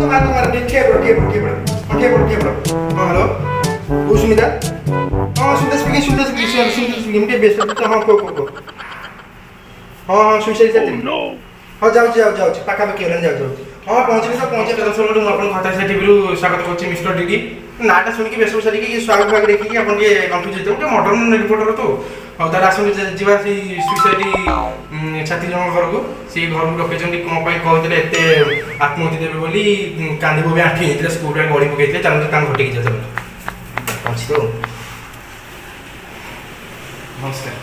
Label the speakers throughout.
Speaker 1: तुम्हारा ठीक है ब्रो हाँ हेलो वो सुमिता हाँ सुमिता स्पीकिंग मुझे बेस्ट हाँ को हाँ सुइसाइड जाते हाँ जाओ पाखापाखि होलान जाओ हाँ पहुँचे दर्शक मुझे आपको हताशा टीवी स्वागत करुच्ची मिस्टर डिडी नाटा शुणिकी बेस सारिकी स्वागत भाग देखिए आप कन्फ्यूज होते गोटे मडर्न रिपोर्टर तो और तार आस जा सुइसाइड छाती जन घर को सी घर को रखी कौन कहते एत आत्महत्या देवे बोली कांदी भी आठी होता स्कूल गड़ी पकई चलते घटी जाए अच्छी तो नमस्कार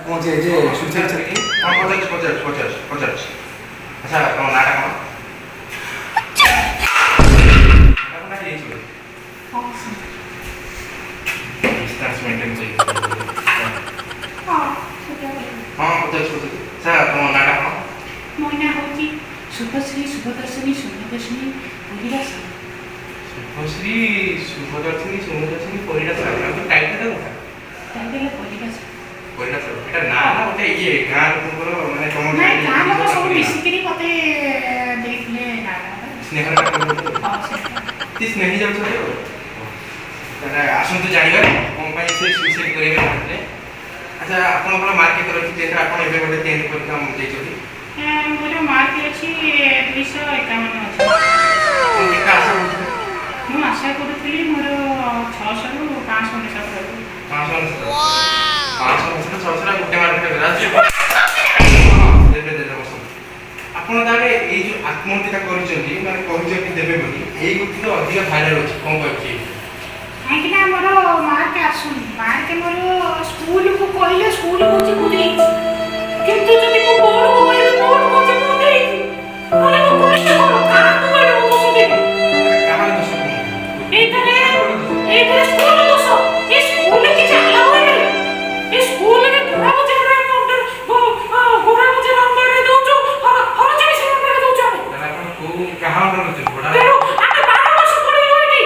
Speaker 1: पहुंचे जे सुइसाइड छकी पचास अच्छा कौन नाटा कौन अपना ये चीज डिस्टेंस मेंटेन चाहिए हां पचास अच्छा कौन नाटा कौन
Speaker 2: मोना होची शुभश्री शुभदर्शनी शुभदर्शनी परिरास
Speaker 1: शुभदर्शनी परिरास टाइटल
Speaker 2: परिरास
Speaker 1: परिरास এটা না না ওটা ইয়ে গান কোন মানে তোমার
Speaker 2: না গান তো সব মিশিকিরি মতে দেখলে না
Speaker 1: স্নেহর ती स्नेही जाउछ তারা আসুন তো জানিবা কোম্পানি से सुइसाइड करेबे মানে अच्छा आपन मार्क केते रखि जेता आपन एबे गोटे 10 परीक्षा देछथि
Speaker 2: मोर मार्क अछि 251 अछि
Speaker 1: केता आशा
Speaker 2: मु आशा करथली मोर 600 रु 500 हिसाब करबो
Speaker 1: 500 600 गोटे मार्क राज्य ଆପଣ ତାହେଲେ ଏଇ ଯୋଉ ଆତ୍ମହତ୍ୟା କରିଛନ୍ତି ମାନେ କହିଛନ୍ତି ଦେବେ ବୋଲି ଏଇ ଗୁଟି ତ ଅଧିକ ଭାଇରାଲ ଅଛି କଣ କହିଛି
Speaker 2: କାହିଁକି ନା ଆମର ମାର୍କ ଆସୁନି ମାର୍କ ମୋର ସ୍କୁଲକୁ କହିଲେ ସ୍କୁଲ କହୁଛି ମୁଁ ଦେଇଛି କିନ୍ତୁ ଯଦି ମୁଁ ବୋର୍ଡକୁ କହିଲେ ବୋର୍ଡ କହୁଛି ମୁଁ ଦେଇଛି ତାହେଲେ ମୁଁ କହିଲେ କଣ କାହାକୁ କହିଲେ ମୁଁ ଦୋଷ ଦେବି
Speaker 1: କାହାର ଦୋଷ କଣ
Speaker 2: ଏଇଥିରେ ସ୍କୁଲ ଦୋଷ ଏ ସ୍କୁଲ କିଛି ଆଲାଉ ନାହିଁ ଏ ସ୍କୁଲରେ ଘୋଡ଼ା ବଜାର ଘୋଡ଼ା ବଜାର ଅଣ୍ଡରରେ ଦଉଛୁ ହରଚି ବିଷୟ ଅଣ୍ଡରରେ ଦଉଛୁ ଆମେ
Speaker 1: ତାହେଲେ ଆପଣ କୋଉ କାହା ଅଣ୍ଡରରେ ଦଉଛନ୍ତି ଘୋଡ଼ା
Speaker 2: ଆମେ 12 ବର୍ଷ ପଢିଲୁ ଏଠି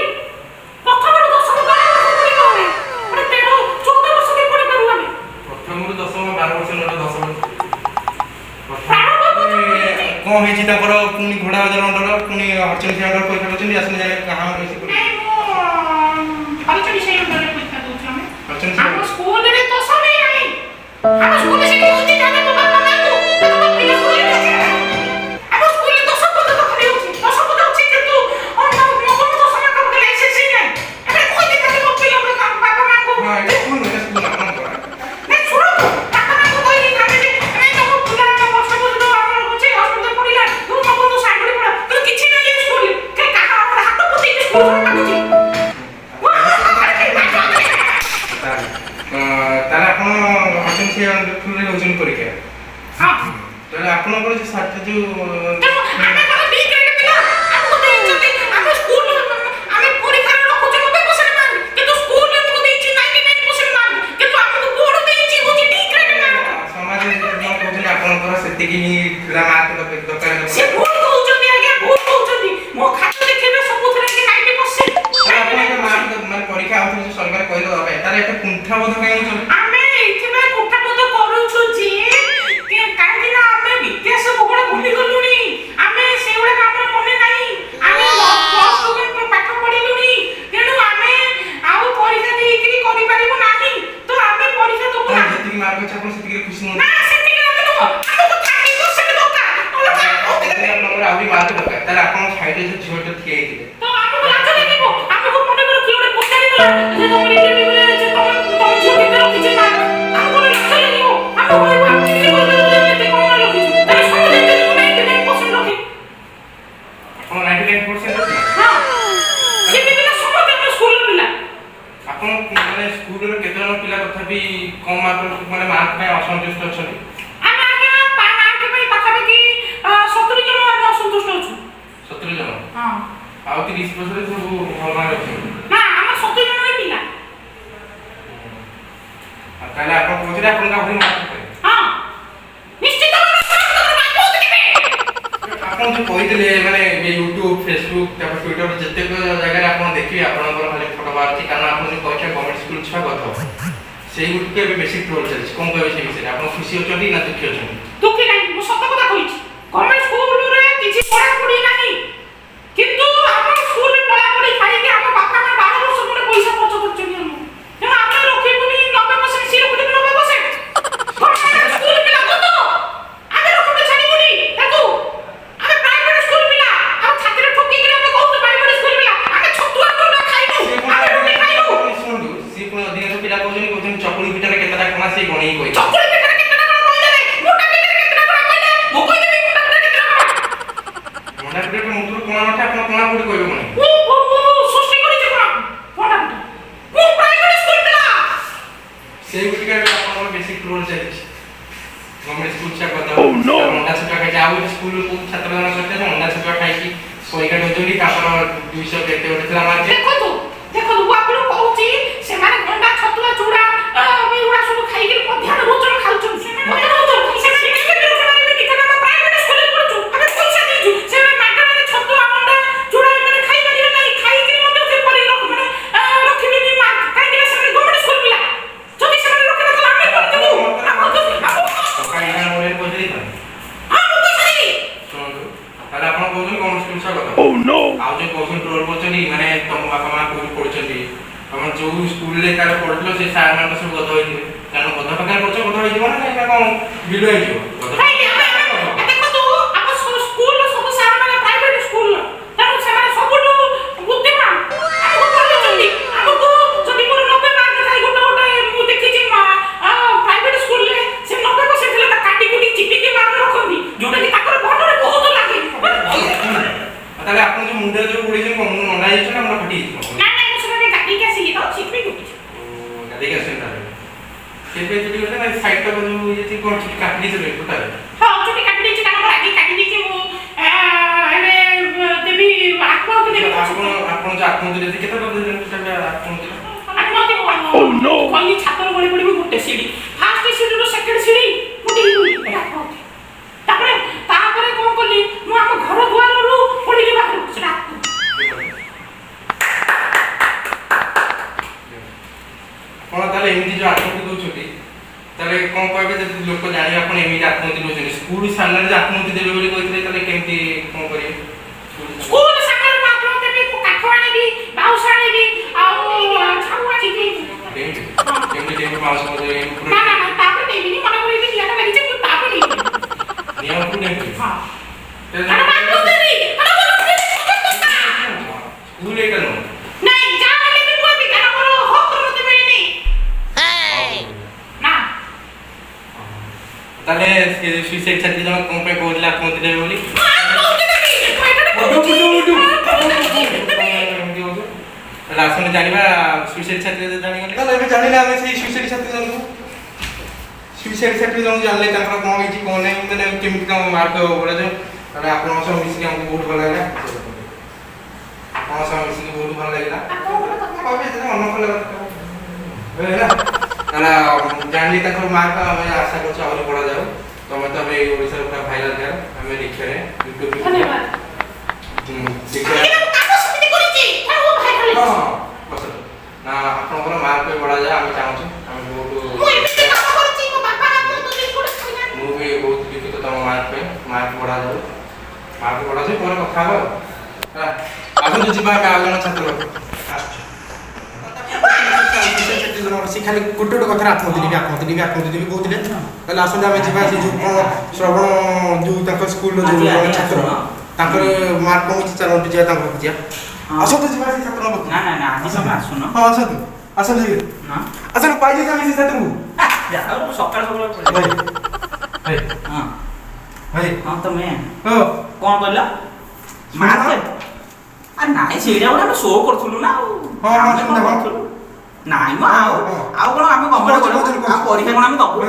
Speaker 2: ପ୍ରଥମରୁ ଦଶମ 12 ବର୍ଷ ପଢିଲୁ ଆମେ 13 14 ବର୍ଷ ବି ପଢିପାରୁ ଆମେ
Speaker 1: ପ୍ରଥମରୁ ଦଶମ 12 ବର୍ଷ ନହେଲେ 10 ବର୍ଷ କଣ ହେଇଛି ତାଙ୍କର ପୁଣି ଘୋଡ଼ା ବଜାର ଅଣ୍ଡର ପୁଣି ହରଚଣ୍ଡୀ ଅଣ୍ଡର ପରୀକ୍ଷା କରୁଛନ୍ତି ଆସିଲେ ଜାଣି କାହା ଅଣ୍ଡର ହେଇଛି
Speaker 2: ନାଇଁ ମୁଁ ହରଚି ବିଷୟ ଅଣ୍ଡରରେ ପରୀକ୍ଷା ଦଉଛୁ ଆମେ
Speaker 1: ହରଚଣ୍ଡୀ
Speaker 2: ଆମ ସ୍କୁଲରେ ଦୋଷ ନାହିଁ ଆମ ସ୍କୁଲରେ ସେଠି ହଉଛି ଜାନେ ବାବା ମାମାଙ୍କୁ ତମ ପିଲା ସ୍କୁଲରେ ଅଛି ଆମ ସ୍କୁଲରେ ଦୋଷ ପଦ ଖାଲି ହଉଛି ଦୋଷ ପଦ ଅଛି କିନ୍ତୁ ନବମ ଦଶମ କାମ ଲାଇସେନ୍ସ ନାହିଁ ଏବେ କହି ଦେଇଛନ୍ତି ମୋ ପିଲା ବାବା ମାମାଙ୍କୁ
Speaker 1: ହଁ ଏଟା ସ୍କୁଲ ଆପଣଙ୍କର
Speaker 2: ନାଇଁ ଶୁଣ ବାବା ମାମାଙ୍କୁ କହି ଦେଇଥାନ୍ତେ ଯେ ନାଇଁ ତମ ପିଲା ବର୍ଷ ପର୍ଯ୍ୟନ୍ତ ଆମର ହଉଛି ହସ୍ପିଟାଲ ପଡ଼ିଲା ତୁ ନବମ ସାଇଡରେ ପଡା କିନ୍ତୁ କିଛି ନାହିଁ ସ୍କୁଲରେ କାଇଁ କାହା ଆମର ହାତ ପୋତିକି ସ୍କୁଲ ମାଗୁଛି
Speaker 1: ତାହେଲେ ଆପଣ ହରଚଣ୍ଡୀ ସ୍କୁଲରେ ହେଉଛନ୍ତି ପରୀକ୍ଷା
Speaker 2: ହଁ
Speaker 1: ତାହେଲେ ଆପଣଙ୍କର ଯୋଉ ଛାତ୍ର ଯୋଉ
Speaker 2: ଆମେ କଣ ବି ଗ୍ରେଡ୍ ପିଲା ଆମକୁ ଦେଇଛନ୍ତି ଆମେ ସ୍କୁଲ ଆମେ ପରୀକ୍ଷାରେ ରଖୁଛୁ 90% ମାର୍କ କିନ୍ତୁ ସ୍କୁଲ ଆମକୁ ଦେଇଛି 99% ମାର୍କ କିନ୍ତୁ ଆମକୁ ବୋର୍ଡ ଦେଇଛି ହଉଛି ଡି ଗ୍ରେଡ୍ ମାର୍କ
Speaker 1: ସମାଜରେ ଯୋଉ କହୁଛନ୍ତି ଆପଣଙ୍କର ସେତିକି ହିଁ ଥିଲା ମାର୍କ ଦରକାର
Speaker 2: ସେ ଭୁଲ କହୁଛନ୍ତି ଆଜ୍ଞା ଭୁଲ କହୁଛନ୍ତି ମୋ ଖାତା ଦେଖିବେ ସବୁଥିରେ କି 90%
Speaker 1: ଆପଣ ଏ ମାର୍କ ମାନେ ପରୀକ୍ଷା ଆଉଥରେ ଯୋଉ ସରକାର କହିଲେ ଦେବେ ତାର ଏତେ କୁଣ୍ଠାବୋଧ କାହିଁ ହଉଛନ୍ତି
Speaker 2: ଆମେ ଏଇଥିପାଇଁ କୁଣ୍ଠାବୋଧ କରୁଛୁ ଯେ କାହିଁକି ନା ଆମେ ଇତିହାସ ଭୂଗୋଳ ଭୁଲି ଗଲୁଣି ଆମେ ସେଇଗୁଡା ଆମର ମନେ ନାହିଁ ଆମେ ପାଠ ପଢିଲୁଣି ତେଣୁ ଆମେ ଆଉ ପରୀକ୍ଷା ଦେଇକିରି କରିପାରିବୁ ନାହିଁ ତ ଆମେ ପରୀକ୍ଷା ଦେବୁ ନା
Speaker 1: ଯେତିକି ମାର୍କ ଅଛି ଆପଣ ସେତିକି ଖୁସି
Speaker 2: ନା ସେତିକି ଆମେ ଦେବୁ ଆମକୁ 30% ଦରକାର
Speaker 1: ଆପଣଙ୍କର ଆହୁରି ମାର୍କ ଦରକାର ତାହେଲେ ଆପଣ ସାଇଡରେ ଯୋଉ ଝିଅଟା ଠିଆ ହେଇଥିଲେ
Speaker 2: ତ ଆମକୁ ଲାଜ ଲାଗିବ ଆମକୁ ମନେ କର କିଏ ଗୋଟେ ପଚାରିଦେଲା ଯେ ତମର ଇଣ୍ଟରଭ୍ୟୁରେ ଯେ ତମ ଝିଅ କେତେ ରଖିଛି ମାର୍କ ଆମକୁ ଲାଜ ଲାଗିବ ଆମେ କହିବୁ ଆମେ କେତେ କଣ ରଖିଛୁ ତାହେଲେ ସମସ୍ତେ ଯଦି 99% ରଖି
Speaker 1: ଆପଣ 99% ଅଛି
Speaker 2: ହଁ ସେ ପିଲା ସମସ୍ତେ ଆମ ସ୍କୁଲର ପିଲା
Speaker 1: ଆପଣ ମାନେ ସ୍କୁଲରେ କେତେ ଜଣ ପିଲା ତଥାପି କମ ମାର୍କ ମାନେ ମାର୍କ ପାଇଁ ଅସନ୍ତୁଷ୍ଟ ଅଛନ୍ତି
Speaker 2: ଆମେ ଆଜ୍ଞା ମାର୍କ ପାଇଁ ପାଖାପାଖି 70 ଜଣ ଆମେ ଅସନ୍ତୁଷ୍ଟ ଅଛୁ
Speaker 1: 70 ଜଣ
Speaker 2: ହଁ
Speaker 1: ଆଉ 30% ସବୁ ଭଲ ମାର୍କ ରଖିଛନ୍ତି
Speaker 2: ନା ଆମ 70 ଜଣ ପିଲା
Speaker 1: ତାହେଲେ ଆପଣ କହୁଛନ୍ତି ଆପଣଙ୍କ ଆହୁରି ମାର୍କ ପାଇବେ
Speaker 2: ହଁ ନିଶ୍ଚିତ
Speaker 1: ଆପଣ ଯୋଉ କହିଥିଲେ ମାନେ ୟୁଟ୍ୟୁବ ଫେସବୁକ୍ ତାପରେ ଟ୍ୱିଟର ଯେତେକ ଜାଗାରେ ଆପଣ ଦେଖିବେ ଆପଣଙ୍କର ଖାଲି ଫଟୋ ବାହାରୁଛି କାରଣ ଆପଣ ଯୋଉ କହିଥିଲେ ଗଭର୍ଣ୍ଣମେଣ୍ଟ ସ୍କୁଲ ଛୁଆ କଥା ସେଇଗୁଡ଼ିକ ଏବେ ବେଶୀ ଟ୍ରୋଲ୍ ଚାଲିଛି କ'ଣ କହିବେ ସେ ବିଷୟରେ ଆପଣ ଖୁସି ଅଛନ୍ତି ନା ଦୁଃଖୀ ଅଛନ୍ତି?
Speaker 2: ଦୁଃଖୀ ନାହିଁ, ମୁଁ ସତ କଥା କହିଛି। ଗଭର୍ଣ୍ଣମେଣ୍ଟ ସ୍କୁଲରେ କିଛି ପଢ଼ାପଢ଼ି ନାହିଁ, କିନ୍ତୁ ଆମ ସ୍କୁଲରେ ପଢ଼ାପଢ଼ି ଖାଇକି ଆମ ବାପା ମା 12 ବର୍ଷ ପରେ ପଇସା ଖର୍ଚ୍ଚ କରିଛନ୍ତି ଆମକୁ। ତେଣୁ ଆମେ ରଖିବୁନି 90% ସିଏ ରଖିଦେବେ 90%। ଗଭର୍ଣ୍ଣମେଣ୍ଟ ସ୍କୁଲ ପିଲା ତ ଆମେ ରଖିବୁ ଛାଡ଼ିବୁନି ତାକୁ। ଆମେ ପ୍ରାଇଭେଟ ସ୍କୁଲ ପିଲା ଆଉ ଛାତ୍ରୀ ଠକିକିରି ଆମେ କହୁଛୁ ପ୍ରାଇଭେଟ ସ୍କୁଲ ପିଲା ଆମେ ଛତୁଆ ଟଙ୍କା ଖାଇବୁ, ଆମେ ରୁଟି ଖାଇବୁ।
Speaker 1: ଶୁଣନ୍ତୁ ସିଏ ପୁଣି ଅଧିକାଂଶ ପିଲା କହୁଛନ୍ତି ଚକୁଳି ପିଠାରେ କେତେଟା କଣା ସେ ଗଣିକି କହିବେ।
Speaker 2: ଚକୁଳି ପିଠାରେ କେତେଟା କଣ କହିଦେବେ, ମୋଟା ପିଠାରେ କେତେଟା କଣ କହିଲେ ମୁଁ କହିଦେବି ମୋଟା ପିଠାରେ କେତେଟା କଣ।
Speaker 1: ମଣ୍ଡା ପିଠାରେ ମୁଠରୁ କଣା ନଥାଏ ଆପଣ କଣା କୋଉଠି କହିବେ କଣ?
Speaker 2: ମୁଁ ସୃଷ୍ଟି କରିଛି କଣ ମୋଟା ପିଠା। ମୁଁ ପ୍ରାଇଭେଟ ସ୍କୁଲ ପିଲା।
Speaker 1: ସେଇଗୁଡ଼ିକ ଏବେ ଆପଣଙ୍କର ବେଶୀ ଟ୍ରୋଲ୍ ଚାଲିଛି। ଗଭର୍ଣ୍ଣମେଣ୍ଟ ସ୍କୁଲ ଛୁଆ କଥା ଅଣ୍ଡା ଛତୁଆ ଖାଇଛି ଆଉ ଗୋଟେ ସ୍କୁଲରୁ କୋଉ ଛାତ୍ର ଜଣ ସହିତ ଅଣ୍ଡା ଛତୁଆ ଖାଇକି ପରୀକ୍ଷା ଦେଉଛନ୍ତି ତାଙ୍କର 200 କେତେ ଗୋଟେ ଥିଲା ମାର୍କ।
Speaker 2: ଦେଖନ୍ତୁ ଦେଖନ୍ତୁ ମୁଁ ଆପଣଙ୍କୁ କହୁଛି ସେମାନେ ଅଣ୍ଡା ଛତୁଆ ଚୁଡ଼ା ଏଗୁଡ଼ା ସବୁ ଖାଇକି ମଧ୍ୟାହ୍ନ ଭୋଜନ ଖାଉଛନ୍ତି। ମଧ୍ୟାହ୍ନ ଭୋଜନ ସେମାନେ ପ୍ରାଇଭେଟ ସ୍କୁଲରେ ପଢୁଛୁ ଆମେ ପଇସା ଦେଇଛୁ ସେମାନେ ମାଗଣାରେ ଛତୁଆ ଅଣ୍ଡା ଚୁଡ଼ା ଏମାନେ ଖାଇପାରିବେ ନାହିଁ ଖାଇକି ମଧ୍ୟ ସେ ପରି ରଖିବେନି ମାର୍କ କାହିଁକି ନା ସେମାନେ ଗଭର୍ଣ୍ଣମେଣ୍ଟ ସ୍କୁଲ ପିଲା ଯଦି ସେମାନେ ରଖିବେ ତାହେଲେ ଆମେ କରିଦେବୁ।
Speaker 1: ତାହେଲେ ଆପଣ କହୁଛନ୍ତି ଗଭର୍ଣ୍ଣମେଣ୍ଟ ସ୍କୁଲ ଛୁଆ କଥା ଆଉ ଯୋଉ କହୁଛନ୍ତି ଟ୍ରୋଲ୍ କରୁଛନ୍ତି ମାନେ ତମ ବାପା ମା କୋଉଠି ପଢୁଛନ୍ତି ତମ ଯୋଉ ସ୍କୁଲରେ ତାର ପଢୁଥିଲ ସେ ସାର୍ ମାନଙ୍କ ସବୁ ଗଧ ହେଇଥିବେ କାରଣ ଗଧ ପାଖରେ ପଢୁଛ ଗଧ ହେଇଯିବ ନା ନାଇଁ କଣ ବିଲ ହେଇଯିବ
Speaker 2: ଦେଖନ୍ତୁ ଆମ ସ୍କୁଲର ସବୁ ସାର୍ ମାନେ ପ୍ରାଇଭେଟ ସ୍କୁଲ ତେଣୁ ସେମାନେ ସବୁଠୁ ବୁଦ୍ଧିମାନ ଆମକୁ ପଢଉଛନ୍ତି ଆମକୁ ଯଦି ମୋର 90 ମାର୍କ ଥାଏ ଗୋଟେ ମୁଁ ଦେଖିଛି ପ୍ରାଇଭେଟ ସ୍କୁଲରେ ସେ 90% ଥିଲେ ତା କାଟି କୁଟି ଚିପିକି ମାର୍କ ରଖନ୍ତି ଯୋଉଟା କି ତାଙ୍କର ମନରେ ବହୁତ ଲାଗେ।
Speaker 1: ତାହେଲେ ଆପଣ ଯୋଉ ମୁଣ୍ଡରେ ଯୋଉ ଉଡେଇଛନ୍ତି କଣ ମୁଣ୍ଡ ନଣ୍ଡା ହେଇଛି ନା ମୁଣ୍ଡ ଫାଟି ହେଇଛି?
Speaker 2: ନା ନା ମୁଁ ସେମାନେ ଗାଡ଼ିକି ଆସିକି ତ ଚିପି କୁଟିଛି।
Speaker 1: ଗାଡ଼ିକି ଆସିଛନ୍ତି ତାହେଲେ କେବେ ଚୁଟି କରିଥିଲେ ନା ସାଇଡ୍ ଟା ଯୋଉ ଇଏ ଥିବ କଣ ଚୁଟି କାଟି ଦେଇଥିଲେ ଟୋଟାଲ?
Speaker 2: ହଁ ଚୁଟି କାଟି ଦେଇଛି ତାଙ୍କର ରାଗି କାଟି ଦେଇଛି ମୁଁ ଏବେ ଦେବି ଆତ୍ମହତ୍ୟା ଦେବି।
Speaker 1: ଆପଣ ଯୋଉ ଆତ୍ମହତ୍ୟା ଦେଇଥିଲେ କେତେ ଟଙ୍କା ଦେଇଥିଲେ ଟୋଟାଲ ଆତ୍ମହତ୍ୟା?
Speaker 2: କଲି ଛାତର ଗଳି ପଡ଼ିବି ଗୋଟେ ସିଡ଼ି ଫାର୍ଷ୍ଟ ସିଡ଼ିରୁ ସେକେଣ୍ଡ ସିଡ଼ି ମୁଁ ଟିକେ ତାପରେ କଣ କଲି ମୁଁ ଆମ ଘର ଦୁଆରରୁ ପଡ଼ିଲି ବାହାରକୁ ସେଟା
Speaker 1: କଣ ତାହେଲେ ଏମିତି ଯୋଉ ଆତ୍ମହତ୍ୟା ଦଉଛନ୍ତି ତାହେଲେ କଣ କହିବେ ଯଦି ଲୋକ ଜାଣିବେ ଆପଣ ଏମିତି ଆତ୍ମହତ୍ୟା ଦଉଛନ୍ତି ସ୍କୁଲ ସାମ୍ନାରେ ଯେ ଆତ୍ମହତ୍ୟା ଦେବେ ବୋଲି କହିଥିଲେ ତାହେଲେ କେମିତି କଣ କରିବେ?
Speaker 2: ସ୍କୁଲ ସାମ୍ନାରେ ମୁଁ ଆତ୍ମହତ୍ୟା ଦେବି ମୁଁ କାଠ ଆଣିବି ବାଉଁଶ ଆଣିବି ଆଉ ଝାଡୁ ଆଣିବି
Speaker 1: କେମିତି ମାଉସ
Speaker 2: ନା ତାପରେ ଦେବିନି ମନେ କରିବି ନିଆଟା ଲାଗିଛି ମୁଁ ତାପରେ ନେଇବି
Speaker 1: ନିଆ ଉପରୁ ନେଇବି
Speaker 2: ହଁ
Speaker 1: ସ୍କୁଲ ଏଇଟା ନୁହଁ
Speaker 2: ନାଇଁ ଯାହା ହେଲେ ବି କହିବି କାରଣ ମୋର ହକ୍ ମୋତେ ମିଳିନି ନା
Speaker 1: ତାହେଲେ ସୁଇସାଇଡ ଛାତ୍ରୀ ଜଣ କଣ ପାଇଁ କହୁଥିଲେ ଆତ୍ମହତ୍ୟା ଦେବେ ବୋଲି? ତାହେଲେ ଆସନ୍ତୁ ଜାଣିବା ସୁଇସାଇଡ ଛାତ୍ରୀ ଜାଣିଗଲେ ତାହେଲେ ଏବେ ଜାଣିଲେ ଆମେ ସେଇ ସୁଇସାଇଡ ଛାତ୍ରୀ ଜଣକୁ ସୁଇସାଇଡ ଛାତ୍ରୀ ଜଣକୁ ଜାଣିଲେ ତାଙ୍କର କଣ ହେଇଛି କଣ ନାହିଁ ମାନେ କେମିତି କଣ ମାର୍କ ବଢ଼ାଯାଉ ତାହେଲେ ଆପଣଙ୍କ ସହ ମିଶିକି ଆମକୁ ବହୁତ ଭଲ ଲାଗିଲା ଆପଣଙ୍କ ସହ ମିଶିକି ବହୁତ ଭଲ ଲାଗିଲା ମନ କଲେ ତାହେଲେ ଜାଣିଲି ତାଙ୍କର ମାର୍କ ଆମେ ଆଶା କରୁଛୁ ଆହୁରି ବଢ଼ାଯାଉ ତମେ ତ ଏବେ ଓଡ଼ିଶାର ପୁରା ଭାଇରାଲ ଗାର୍ଲ ଆମେରିକାରେ ୟୁଟ୍ୟୁବ ନା ଆପଣଙ୍କର ମାର୍କ ବି ବଢ଼ାଯାଏ ଆମେ ଚାହୁଁଛୁ ଆମେ ବହୁତ ମୁଁ ବି ବହୁତ ଦୁଃଖିତ ତମ ମାର୍କ ପାଇଁ ମାର୍କ ବଢ଼ାଯାଉ ପରେ କଥା ହବ ଆସନ୍ତୁ ଯିବା ଆଉ ଜଣ ଛାତ୍ର ସେ ଖାଲି ଗୋଟେ କଥାରେ ଆତ୍ମହତ୍ୟା ଦେବି କହୁଥିଲେ ତାହେଲେ ଆସନ୍ତୁ ଆମେ ଯିବା ସେ ଯୋଉ କ'ଣ ଶ୍ରବଣ ଯୋଉ ତାଙ୍କ ସ୍କୁଲର ଯୋଉ ଛାତ୍ର ତାଙ୍କର ମାର୍କ କମିଛି ଚାଲନ୍ତୁ ଯିବା ତାଙ୍କ ପାଖକୁ ଯିବା ଆସନ୍ତୁ ଯିବା ସେ ଛାତ୍ରଙ୍କ ପାଖକୁ
Speaker 3: ନା ଆଜି ତମେ ଆସୁନ
Speaker 1: ହଁ ଆସନ୍ତୁ ପାଇଲେ ଆମେ ସେ ଛାତ୍ରକୁ
Speaker 3: ସକାଳ ହଁ ତମେ କ'ଣ କହିଲ ମାର୍କ ନାଇଁ ସେଇଟା ଗୋଟେ ଆମେ ଶୋ କରୁଥିଲୁ ନା ନାଇଁ ମ ଆଉ କ'ଣ ଆମେ ଗଭର୍ଣ୍ଣମେଣ୍ଟ ଆଉ ପରୀକ୍ଷା କ'ଣ ଆମେ ଦବୁ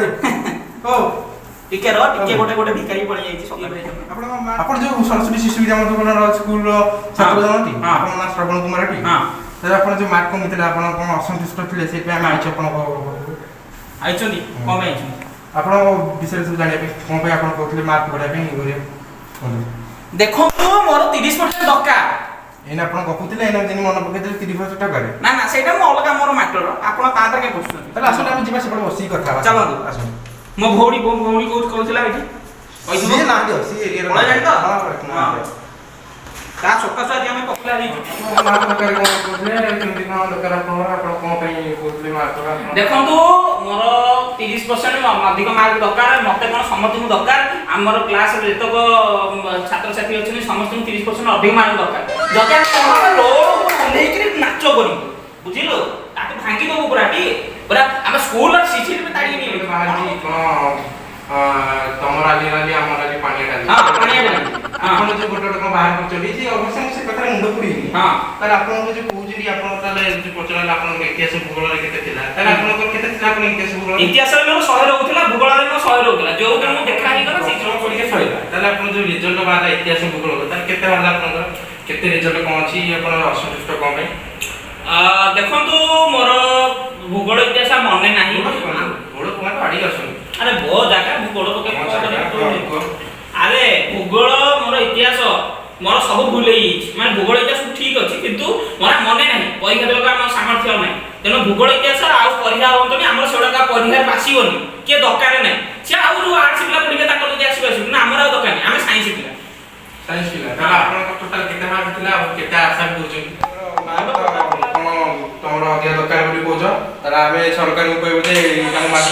Speaker 3: ଟିକେ ଗୋଟେ ଭିକାରୀ ପଳେଇ ଯାଇଛି
Speaker 1: ଆପଣ ଯୋଉ ସରସ୍ୱତୀ ଶିଶୁ ବିଦ୍ୟା ମନ୍ଦିର ସ୍କୁଲର ଛାତ୍ର ଜଣଟି ଆପଣଙ୍କ ନାଁ ଶ୍ରବଣ କୁମାର ଟି ଆପଣ ଯୋଉ ମାର୍କ କମିଥିଲା ଆପଣ କ'ଣ ଅସନ୍ତୁଷ୍ଟ ଥିଲେ ସେଇଥିପାଇଁ ଆମେ ଆଇଛୁ ଆପଣଙ୍କ
Speaker 3: ଆଇଛନ୍ତି କ'ଣ ପାଇଁ ଆଇଛନ୍ତି
Speaker 1: ଆପଣଙ୍କ ବିଷୟରେ ସବୁ ଜାଣିବା ପାଇଁ କ'ଣ ପାଇଁ ଆପଣ କହୁଥିଲେ ମାର୍କ ବଢ଼ାଇବା ପାଇଁ ଇଏ କରିବା
Speaker 3: ଦେଖନ୍ତୁ ମୋର 30% ଦରକାର
Speaker 1: ଏଇନା ଆପଣ ଗପୁଥିଲେ ଏଇନା ଯେମିତି ମନେ ପକେଇଥିଲେ 30,000 ଟଙ୍କାରେ।
Speaker 3: ନା ନା ସେଇଟା ମୁଁ ଅଲଗା ମୋର ମ୍ୟାଟର ଆପଣ ତା ଦେହରେ କାଇଁ ବସୁଛନ୍ତି
Speaker 1: ତାହେଲେ ଆସନ୍ତୁ ଆମେ ଯିବା ସେପଟେ ବସିକି କଥା ହେବା।
Speaker 3: ଚାଲନ୍ତୁ।
Speaker 1: ଆସନ୍ତୁ।
Speaker 3: ମୋ ଭଉଣୀ କହୁଥିଲା ଏଠି
Speaker 1: ସିଏ ନାହାନ୍ତି ଆଉ, ସିଏ ଏରିଆର
Speaker 3: ପଳେଇଲାଣି ତ?
Speaker 1: ହଁ।
Speaker 3: ତା ସକାଶୁ ଆଜି ଆମେ ପକଲା ହେଇଛୁ।
Speaker 1: ମା ଦରକାର କଣ କହୁଥିଲେ, କେମିତି କଣ ଦରକାର ଆପଣଙ୍କର, ଆପଣ କଣ ପାଇଁ କହୁଥିଲେ ମା ଦରକାର?
Speaker 3: ଦେଖନ୍ତୁ ମୋର 30% ଅଧିକ ମାର୍କ ଦରକାର, ମତେ କଣ ସମସ୍ତଙ୍କୁ ଦରକାର, ଆମର କ୍ଲାସରେ ଯେତେକ ଛାତ୍ରଛାତ୍ରୀ ଅଛନ୍ତି ସମସ୍ତଙ୍କୁ 30% ଅଧିକ ମାର୍କ ଦରକାର। ଯଦି ଆମେ ରୋଡ ଓହ୍ଲେଇକିରି ନାଚ କରିବୁ ବୁଝିଲୁ, ତାକୁ ଭାଙ୍ଗି ଦବୁ ପୁରା ଆମେ ସ୍କୁଲର ସିସିଟିଭି ତାଡ଼ିକି ନେଇବୁ।
Speaker 1: ତମର ଆଲି ନାଲି ଆମର ଆଲି ପାଣିଆ ଡାଲି।
Speaker 3: ହଁ ପାଣିଆ ଡାଲି।
Speaker 1: ଆପଣ ଯୋଉ ଗୋଟେ କଣ ବାହାର କରୁଛନ୍ତି ଯେ ଅବଶ୍ୟ ମୁଁ ସେ କଥାରେ ମୁଣ୍ଡ ପୁଡ଼ିନି।
Speaker 3: ହଁ
Speaker 1: ତାହେଲେ ଆପଣଙ୍କୁ ଯୋଉ କହୁଛନ୍ତି ଆପଣ ତାହେଲେ ଯୋଉ ପଚାରିଲେ ଆପଣଙ୍କ ଇତିହାସ ଭୂଗୋଳରେ କେତେ ଥିଲା, ତାହେଲେ ଆପଣଙ୍କର କେତେ ଥିଲା ଆପଣ ଇତିହାସ ଭୂଗୋଳ?
Speaker 3: ଇତିହାସରେ ମୋର 100 ରହୁଥିଲା, ଭୂଗୋଳରେ ମୋର 100 ରହୁଥିଲା। ଯୋଉ ଦିନ ମୁଁ ଦେଖା ହେଇଗଲା ସେଇ ଦିନ ପରୀକ୍ଷା ସରିଲା।
Speaker 1: ତାହେଲେ ଆପଣ ଯୋଉ ରେଜଲ୍ଟ ବାହାରିଲା ଇତିହାସ ଭୂଗୋଳ, ତାହେଲେ କେତେ ବାହାରିଲା ଆପଣଙ୍କର? କେତେ ରେଜଲ୍ଟ କଣ ଅଛି, ଆପଣ ଅସନ୍ତୁଷ୍ଟ କଣ ପାଇଁ?
Speaker 3: ଦେଖନ୍ତୁ ମୋର ଭୂଗୋଳ ଇତିହାସ ମନେ ନାହିଁ।
Speaker 1: ଭୂଗୋଳ କୁମାର ଆଡ଼ିକି ଆସନ୍ତୁ।
Speaker 3: ଆରେ ବୋ ଜାଗା ଭୂଗୋଳ ପକେଇ ଆରେ ଭୂଗୋଳ ମୋର ଇତିହାସ ମୋର ସବୁ ଭୁଲ ହେଇଯାଇଛି। ମାନେ ଭୂଗୋଳ ଇତିହାସ ଠିକ ଅଛି କିନ୍ତୁ ମୋର ମନେ ନାହିଁ, ପରୀକ୍ଷା ଦେବାକୁ ଆମର ସାମର୍ଥ୍ୟ ନାହିଁ। ତେଣୁ ଭୂଗୋଳ ଇତିହାସ ଆଉ ପରୀକ୍ଷା ହବନି, ଆମର ସେଗୁଡା ପରୀକ୍ଷାରେ ଆସିବନି, କିଏ ଦରକାର ନାହିଁ। ସେ ଆଉ ଯୋଉ ଆର୍ଟ୍ସ ପିଲା ପରୀକ୍ଷା ତାଙ୍କର ଯଦି ଆସିବ କିନ୍ତୁ ଆମର ଆଉ ଦରକାର ନାହିଁ, ଆମେ ସାଇନ୍ସ ପିଲା।
Speaker 1: ସାଇନ୍ସ ପିଲା ତାହେଲେ ଆପଣଙ୍କ ଟୋଟାଲ କେତେ ମାର୍କ ଥିଲା ଆଉ କେତେ ଆଶା କରୁଛନ୍ତି? କଣ ତମର ଅଧିକା ଦରକାର ବୋଲି କହୁଛ, ତାହେଲେ ଆମେ ସରକାରଙ୍କୁ କହିବୁ ଯେ ତାଙ୍କ ମାର୍କ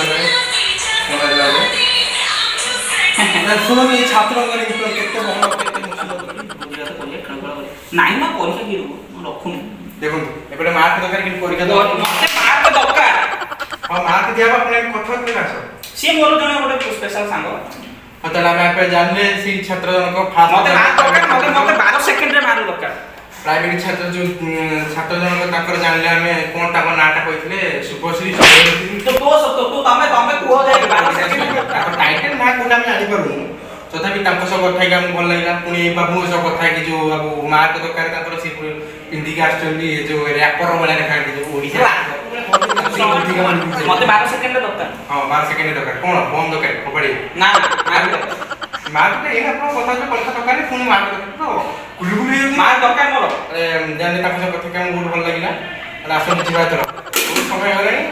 Speaker 1: ଶୁଣନ୍ତୁ ଏଇ ଛାତ୍ରଙ୍କର କେତେ ଭଲ କେତେ
Speaker 3: ନାଇଁ ନା ପରୀକ୍ଷା କିଏ ଦେବ, ମୁଁ ରଖୁନି।
Speaker 1: ଦେଖନ୍ତୁ ଏପଟେ ମାର୍କ ଦରକାର କିନ୍ତୁ ପରୀକ୍ଷା
Speaker 3: ମତେ ମାର୍କ ଦରକାର।
Speaker 1: ହଁ ମାର୍କ ଦିଆହବ, ଆପଣ କଥା କହିଲେ ଆସ।
Speaker 3: ସିଏ ମୋର ଜଣେ ଗୋଟେ ସ୍ପେଶାଲ ସାଙ୍ଗ।
Speaker 1: ହଁ ତାହେଲେ ଆମେ ଏବେ ଜାଣିଲେ ସେଇ ଛାତ୍ର ଜଣକ ଫାର୍ଷ୍ଟ
Speaker 3: ମତେ ମାର୍କ ଦରକାର, ମତେ 12 ସେକେଣ୍ଡରେ ମାର୍କ ଦରକାର।
Speaker 1: ପ୍ରାଇଭେଟ ଛାତ୍ର ଯୋଉ ଛାତ୍ର ଜଣକ ତାଙ୍କର ଜାଣିଲେ ଆମେ କଣ ତାଙ୍କ ନାଁଟା କହିଥିଲେ, ଶୁଭଶ୍ରୀ ଚନ୍ଦ୍ରବର୍ତ୍ତୀ।
Speaker 3: ତମେ କୁହ ଯାଇକି 12 ସେକେଣ୍ଡ
Speaker 1: ଟାଇଟେଲ ନା କୋଉଟା ଆମେ ଜାଣିପାରୁନୁ, ତଥାପି ତାଙ୍କ ସହ କଥା ହେଇକି ଆମକୁ ଭଲ ଲାଗିଲା। ପୁଣି ବାବୁଙ୍କ ସହ କଥା ହେଇକି ଯୋଉ ବାବୁ ମାର୍କ ଦରକାର ତାଙ୍କର ସେ ପିନ୍ଧିକି ଆସିଛନ୍ତି ଯୋଉ ର୍ୟାପର ଭଳିଆ ଦେଖାନ୍ତି ଯୋଉ ଓଡ଼ିଶା
Speaker 3: ମତେ 12 ସେକେଣ୍ଡ ଦରକାର।
Speaker 1: ହଁ 12 ସେକେଣ୍ଡ ଦରକାର। କଣ ବନ୍ଦ ଦରକାର କବାଡ଼ି
Speaker 3: ନା
Speaker 1: ମାର୍କ ଏଇନା ଆପଣ କଥା ହଉଛନ୍ତି ପରୀକ୍ଷା ଦରକାର, ପୁଣି ମାର୍କ ଦରକାର ତ କୁଲୁକୁଲୁ ହେଇଯାଉଛି।
Speaker 3: ମାର୍କ ଦରକାର ମୋର।
Speaker 1: ଜାଣିଲେ ତାଙ୍କ ସହ କଥା ହେଇକି ଆମକୁ ବହୁତ ଭଲ ଲାଗିଲା। ଆସନ୍ତୁ ଯିବା ଏଥର, ବହୁତ ସମୟ ହେଲାଣି।